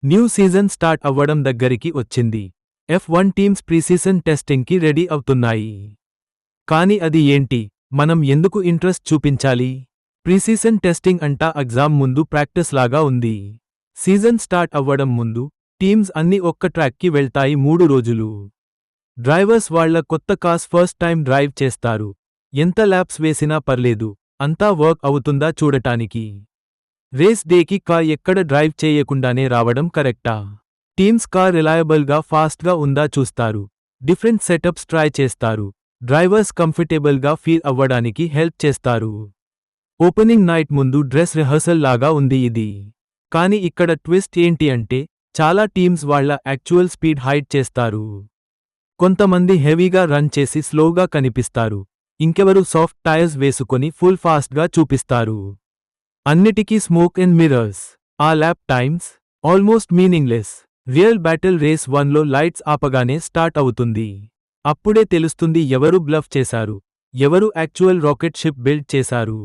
New season start అవ్వడం దగ్గరికి వచ్చింది. F1 టీమ్స్ ప్రీసీజన్ టెస్టింగ్కి రెడీ అవుతున్నాయి. కాని అది ఏంటి? మనం ఎందుకు ఇంట్రెస్ట్ చూపించాలి? ప్రీసీజన్ టెస్టింగ్ అంటా ఎగ్జామ్ ముందు ప్రాక్టీస్ లాగా ఉంది. సీజన్ స్టార్ట్ అవ్వడం ముందు టీమ్స్ అన్ని ఒక్క ట్రాక్కి వెళ్తాయి 3 రోజులు. డ్రైవర్స్ వాళ్ళ కొత్త కార్స్ ఫస్ట్ టైం డ్రైవ్ చేస్తారు. ఎంత ల్యాప్స్ వేసినా పర్లేదు, అంతా వర్క్ అవుతుందా చూడటానికి. రేస్ డేకి కార్ ఎక్కడ డ్రైవ్ చేయకుండానే రావడం కరెక్టా? టీమ్స్ కార్ రిలయబుల్గా ఫాస్ట్గా ఉందా చూస్తారు. డిఫరెంట్ సెటప్స్ ట్రై చేస్తారు. డ్రైవర్స్ కంఫర్టబుల్గా ఫీల్ అవ్వడానికి హెల్ప్ చేస్తారు. ఓపెనింగ్ నైట్ ముందు డ్రెస్ రిహర్సల్ లాగా ఉంది ఇది. కాని ఇక్కడ ట్విస్ట్ ఏంటి అంటే, చాలా టీమ్స్ వాళ్ళ యాక్చువల్ స్పీడ్ హైడ్ చేస్తారు. కొంతమంది హెవీగా రన్ చేసి స్లోగా కనిపిస్తారు. ఇంకెవరు సాఫ్ట్ టైర్స్ వేసుకొని ఫుల్ ఫాస్ట్గా చూపిస్తారు. అన్నిటికీ స్మోక్ అండ్ మిర్రర్స్. ఆ ల్యాప్ టైమ్స్ ఆల్మోస్ట్ మీనింగ్లెస్. రియల్ బ్యాటిల్ రేస్ 1లో లైట్స్ ఆపగానే స్టార్ట్ అవుతుంది. అప్పుడే తెలుస్తుంది ఎవరు బ్లఫ్ చేశారు, ఎవరు యాక్చువల్ రాకెట్ షిప్ బిల్డ్ చేశారు.